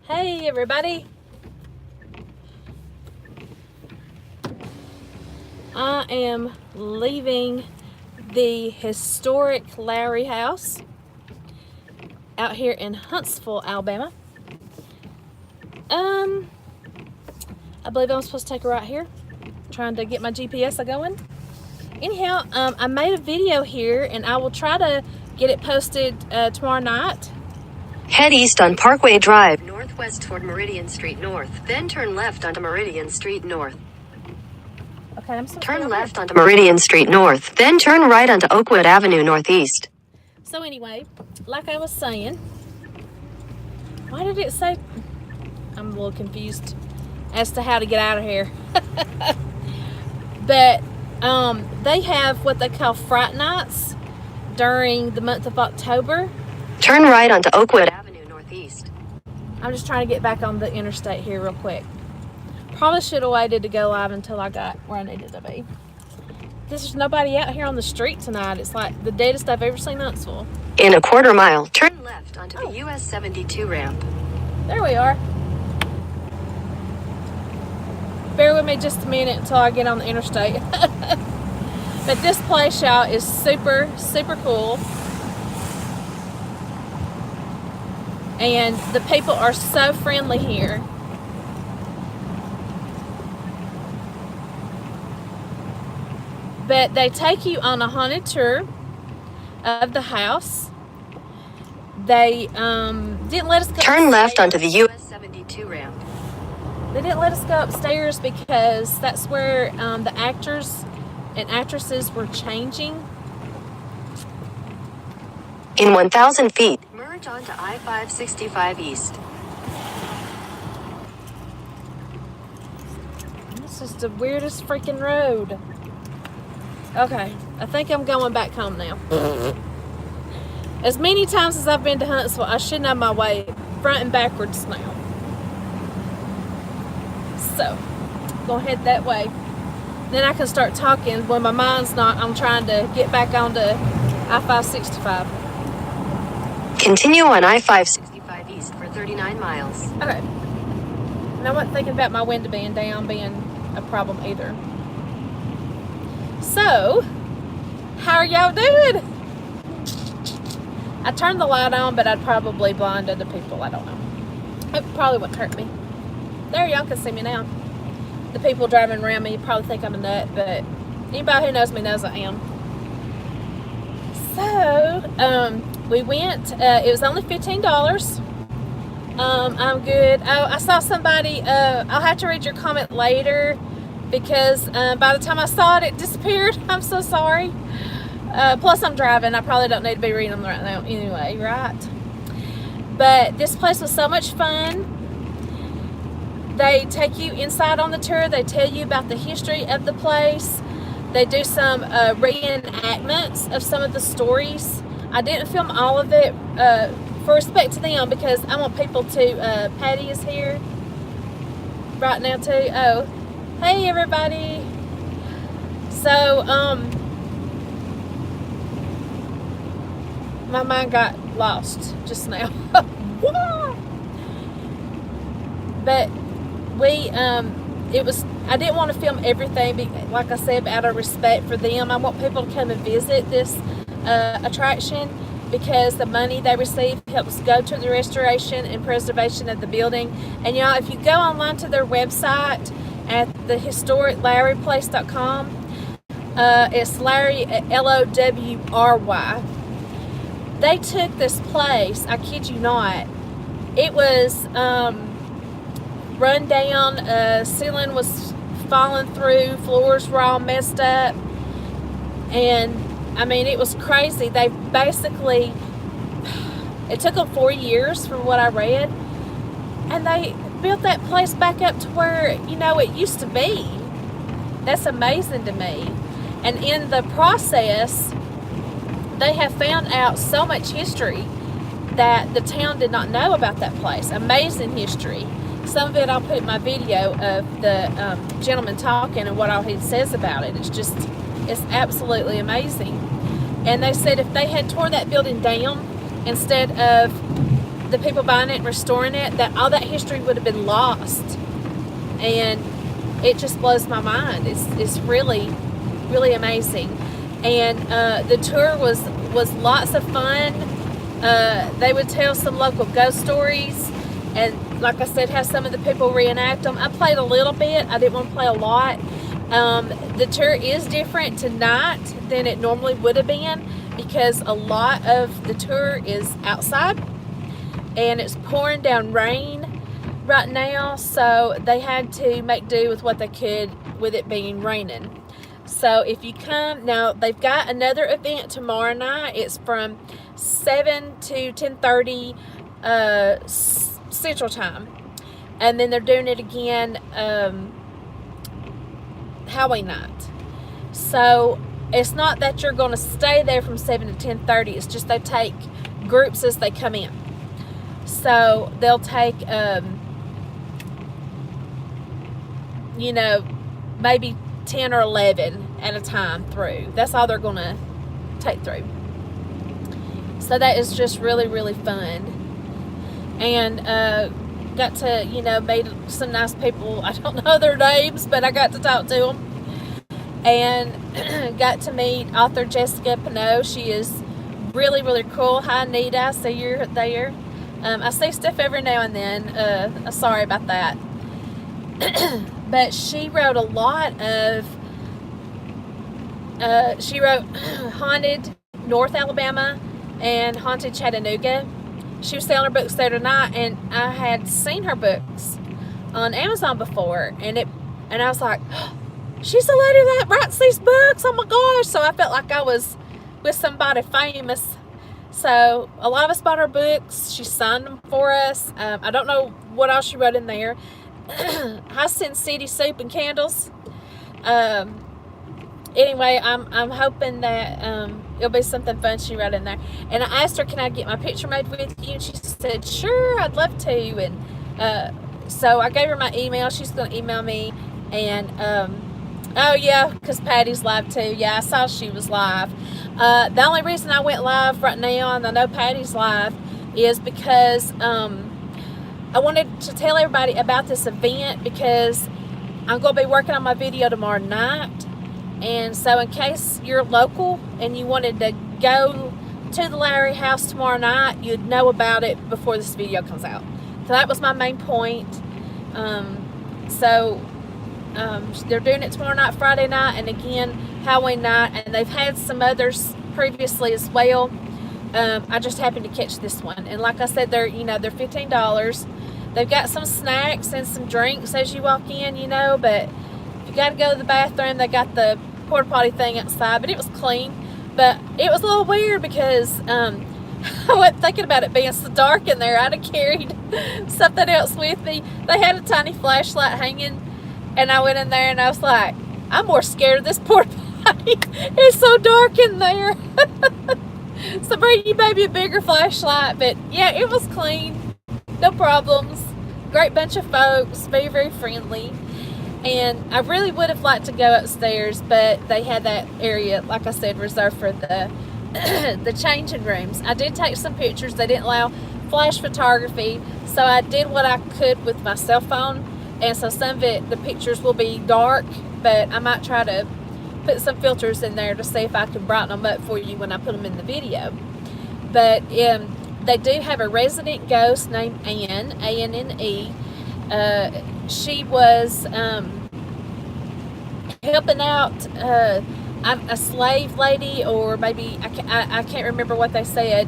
Hey everybody, I am leaving the historic Lowry house out here in Huntsville, Alabama. I believe I'm supposed to take a right here, trying to get my GPS going. Anyhow, I made a video here and I will try to get it posted tomorrow night. Head east on Parkway Drive, northwest toward Meridian Street North, then turn left onto Meridian Street North. Okay, I'm supposed to Turn left onto Meridian Street North, then turn right onto Oakwood Avenue Northeast. So anyway, like I was saying, why did it say? I'm a little confused as to how to get out of here. But they have what they call Fright Nights during the month of October. Turn right onto Oakwood Avenue Northeast. I'm just trying to get back on the interstate here real quick. Probably should have waited to go live until I got where I needed to be. There's nobody out here on the street tonight. It's like the deadest I've ever seen in Huntsville. In a quarter mile, turn left onto the US 72 ramp. There we are. Bear with me just a minute until I get on the interstate. But this place, y'all, is super, super cool. And the people are so friendly here. But they take you on a haunted tour of the house. They didn't let us go Turn left upstairs. onto the US 72 ramp. They didn't let us go upstairs because that's where the actors and actresses were changing. In 1,000 feet, merge onto I-565 East. This is the weirdest freaking road. Okay, I think I'm going back home now. As many times as I've been to Huntsville, I should know my way front and backwards now. So, gonna head that way. Then I can start talking when my mind's not. I'm trying to get back onto I-565. Continue on I-565 East for 39 miles. Okay. And I wasn't thinking about my window being down being a problem either. So, how are y'all doing? I turned the light on, but I'd probably blind other people. I don't know. It probably wouldn't hurt me. There, y'all can see me now. The people driving around me probably think I'm a nut, but anybody who knows me knows I am. So, we went. It was only $15. I'm good. Oh, I saw somebody. I'll have to read your comment later because by the time I saw it, it disappeared. I'm so sorry. Plus, I'm driving. I probably don't need to be reading them right now anyway, right? But this place was so much fun. They take you inside on the tour. They tell you about the history of the place. They do some reenactments of some of the stories. I didn't film all of it for respect to them because I want people to. Patty is here right now too. Oh, hey everybody. So my mind got lost just now. But we I didn't want to film everything, like I said, out of respect for them. I want people to come and visit this attraction because the money they receive helps go to the restoration and preservation of the building. And y'all, if you go online to their website at the historiclowryplace.com, it's Lowry, Lowry. They took this place, I kid you not, it was run down, ceiling was falling through, floors were all messed up, and I mean it was crazy. They basically, it took them 4 years from what I read, and they built that place back up to where, you know, it used to be. That's amazing to me. And in the process, they have found out so much history that the town did not know about that place. Amazing history. Some of it I'll put in my video of the gentleman talking and what all he says about it. It's absolutely amazing. And they said if they had tore that building down instead of the people buying it and restoring it, that all that history would have been lost. And it just blows my mind. It's really, really amazing. And the tour was lots of fun. They would tell some local ghost stories, and like I said, have some of the people reenact them. I played a little bit. I didn't want to play a lot. The tour is different tonight than it normally would have been, because a lot of the tour is outside and it's pouring down rain right now, so they had to make do with what they could with it being raining. So if you come, now they've got another event tomorrow night. It's from 7 to 10:30 Central Time, and then they're doing it again Halloween night. So it's not that you're going to stay there from 7 to 10:30. It's just they take groups as they come in. So they'll take, you know, maybe 10 or 11 at a time through. That's all they're going to take through. So that is just really, really fun. And got to, you know, meet some nice people. I don't know their names, but I got to talk to them. And got to meet author Jessica Pineau. She is really, really cool. Hi, Nita. I see you're there. I see stuff every now and then. Sorry about that. But she wrote a lot of, she wrote Haunted North Alabama and Haunted Chattanooga. She was selling her books there tonight, and I had seen her books on Amazon before, and I was like, oh, she's the lady that writes these books. Oh my gosh. So I felt like I was with somebody famous. So a lot of us bought her books. She signed them for us. I don't know what else she wrote in there. Hyacinth City Soup and Candles. Anyway, I'm hoping that it'll be something fun she wrote in there. And I asked her, can I get my picture made with you? And she said, sure, I'd love to. And so I gave her my email. She's going to email me. And oh yeah, because Patty's live too. Yeah, I saw she was live. The only reason I went live right now, and I know Patty's live, is because I wanted to tell everybody about this event, because I'm going to be working on my video tomorrow night. And so in case you're local and you wanted to go to the Lowry house tomorrow night, you'd know about it before this video comes out. So that was my main point. They're doing it tomorrow night, Friday night, and again Halloween night, and they've had some others previously as well. I just happened to catch this one, and like I said, they're $15. They've got some snacks and some drinks as you walk in, but if you got to go to the bathroom, they got the porta potty thing outside, but it was clean. But it was a little weird because I wasn't thinking about it being so dark in there. I'd have carried something else with me. They had a tiny flashlight hanging, and I went in there and I was like, I'm more scared of this porta potty. It's so dark in there. So bring you maybe a bigger flashlight. But yeah, it was clean. No problems. Great bunch of folks. Very, very friendly. And I really would have liked to go upstairs, but they had that area, like I said, reserved for the the changing rooms. I did take some pictures. They didn't allow flash photography, so I did what I could with my cell phone. And so some of it, the pictures will be dark, but I might try to put some filters in there to see if I can brighten them up for you when I put them in the video. But they do have a resident ghost named Anne, A-N-N-E. She was helping out a slave lady, or maybe I can't remember what they said.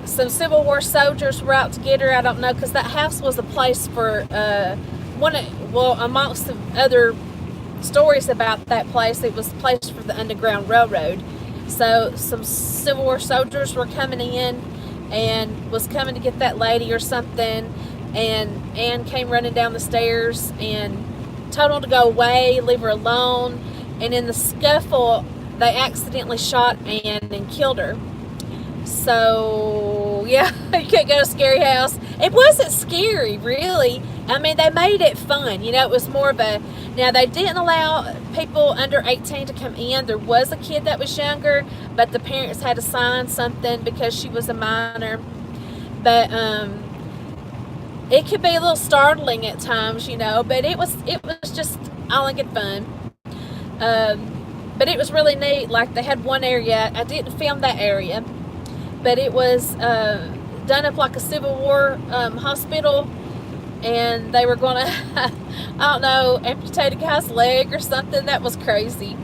Some Civil War soldiers were out to get her. I don't know, because that house was a place for amongst the other stories about that place, it was a place for the Underground Railroad. So some Civil War soldiers were coming in and was coming to get that lady or something, and Anne came running down the stairs and told them to go away, leave her alone. And in the scuffle, they accidentally shot Anne and killed her. So yeah, you can't go to a scary house. It wasn't scary, really. I mean, they made it fun. It was more of a... Now, they didn't allow people under 18 to come in. There was a kid that was younger, but the parents had to sign something because she was a minor. But it could be a little startling at times, but it was just all in good fun. But it was really neat. Like, they had one area, I didn't film that area, but it was done up like a Civil War hospital, and they were going to, I don't know, amputate a guy's leg or something. That was crazy.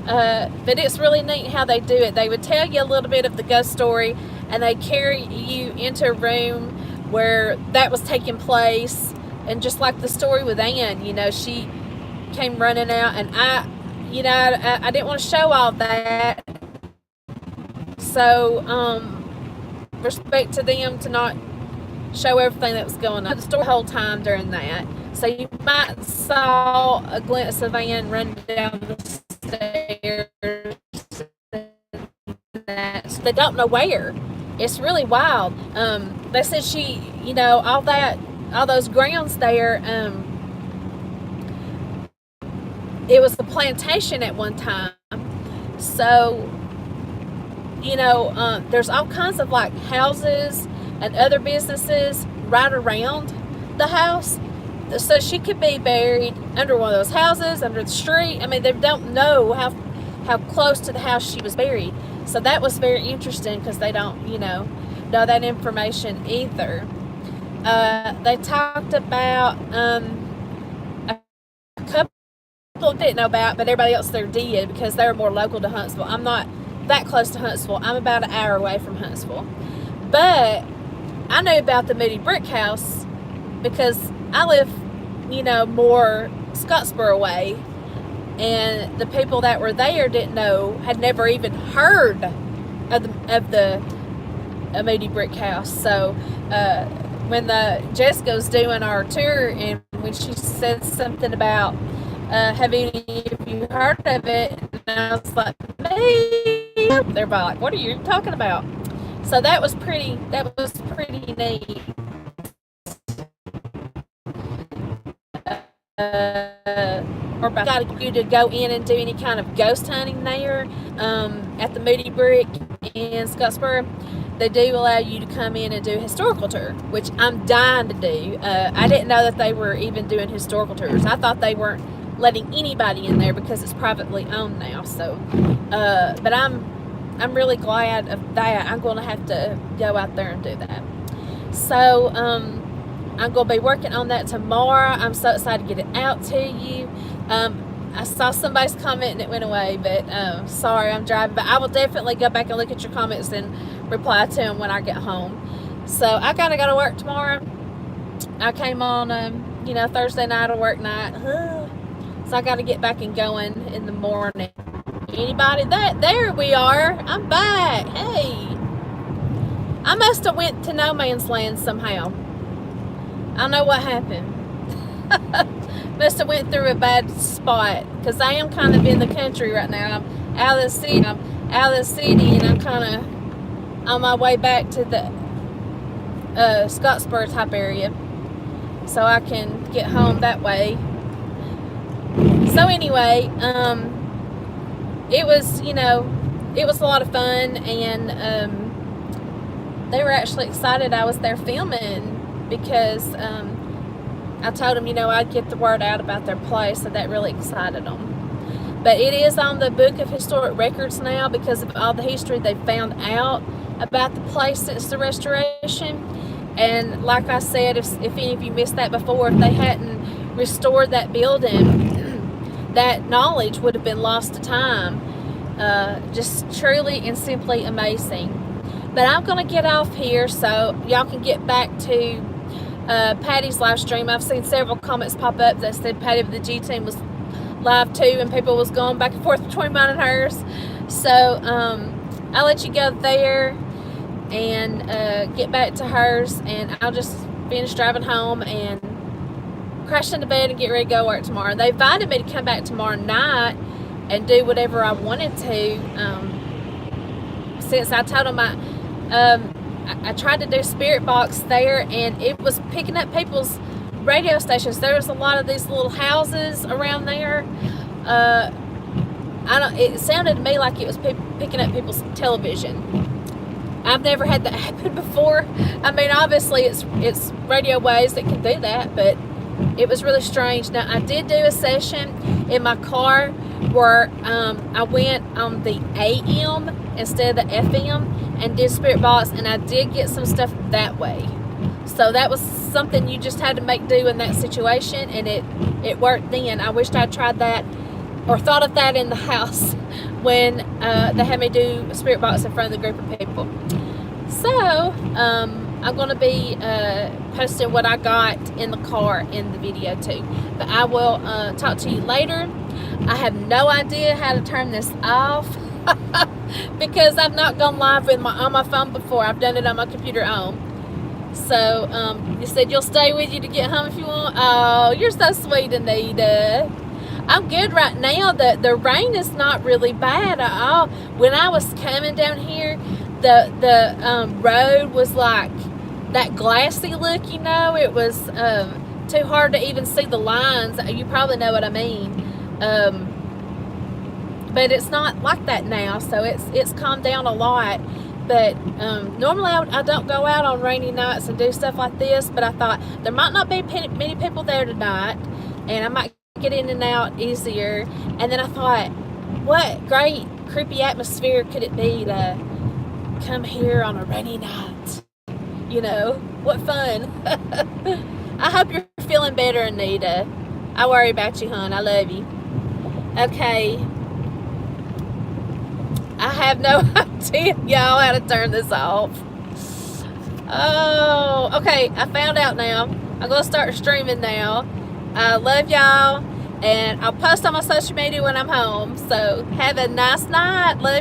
But it's really neat how they do it. They would tell you a little bit of the ghost story, and they carry you into a room where that was taking place. And just like the story with Anne, she came running out, and I didn't want to show all that. So, respect to them to not show everything that was going on the story the whole time during that. So you might saw a glimpse of Anne running down the stairs. So they don't know where. It's really wild. They said she, all those grounds there, it was a plantation at one time. So, there's all kinds of like houses and other businesses right around the house. So she could be buried under one of those houses, under the street. I mean, they don't know how close to the house she was buried. So that was very interesting, because they don't, know that information either. They talked about a couple didn't know about, but everybody else there did, because they were more local to Huntsville. I'm not that close to Huntsville. I'm about an hour away from Huntsville. But I knew about the Moody Brick House because I live, more Scottsboro way, and the people that were there didn't know, had never even heard of the Moody Brick House. So when Jessica was doing our tour, and when she said something about have any of you heard of it, and I was like, me. They're like, what are you talking about? So that was pretty neat. Or got you to go in and do any kind of ghost hunting there at the Moody Brick in Scottsboro. They do allow you to come in and do a historical tour, which I'm dying to do. I didn't know that they were even doing historical tours. I thought they weren't letting anybody in there because it's privately owned now. So, but I'm really glad of that. I'm going to have to go out there and do that. So, I'm going to be working on that tomorrow. I'm so excited to get it out to you. I saw somebody's comment and it went away, but sorry, I'm driving. But I will definitely go back and look at your comments and reply to them when I get home. So I got to go to work tomorrow. I came on, Thursday night or work night. So I got to get back and going in the morning. Anybody? There we are. I'm back. Hey. I must have went to no man's land somehow. I don't know what happened. Must have went through a bad spot, because I am kind of in the country right now. I'm out of the city. And I'm kind of on my way back to the Scottsboro type area, so I can get home that way. So anyway, it was a lot of fun, and they were actually excited I was there filming, because I told them, I'd get the word out about their place, so that really excited them. But it is on the Book of Historic Records now because of all the history they found out about the place since the restoration. And like I said, if any of you missed that before, if they hadn't restored that building, that knowledge would have been lost to time. Just truly and simply amazing. But I'm going to get off here so y'all can get back to Patty's live stream. I've seen several comments pop up that said Patty of the G Team was live too, and people was going back and forth between mine and hers. So I'll let you go there and get back to hers, and I'll just finish driving home and crash into bed and get ready to go work tomorrow. They invited me to come back tomorrow night and do whatever I wanted to. Since I told them I tried to do Spirit Box there, and it was picking up people's radio stations. There was a lot of these little houses around there. It sounded to me like it was picking up people's television. I've never had that happen before. I mean, obviously it's radio waves that can do that, but it was really strange. Now, I did do a session in my car where I went on the AM instead of the FM and did spirit box, and I did get some stuff that way. So that was something you just had to make do in that situation, and it worked then. I wished I'd tried that or thought of that in the house when they had me do a spirit box in front of the group of people. So I'm going to be posting what I got in the car in the video too. But I will talk to you later. I have no idea how to turn this off because I've not gone live with on my phone before. I've done it on my computer home. So you said you'll stay with you to get home if you want. Oh, you're so sweet, Anita. I'm good right now. The rain is not really bad at all. When I was coming down here, the road was like that glassy look, you know. It was too hard to even see the lines. You probably know what I mean. But it's not like that now, so it's calmed down a lot. But normally I don't go out on rainy nights and do stuff like this, but I thought there might not be many people there tonight, and I might get in and out easier. And then I thought, what great creepy atmosphere could it be to come here on a rainy night? You know, what fun. I hope you're feeling better, Anita. I worry about you, hon. I love you. Okay. I have no idea, y'all, how to turn this off. Oh, okay. I found out now. I'm going to start streaming now. I love y'all. And I'll post on my social media when I'm home. So have a nice night. Love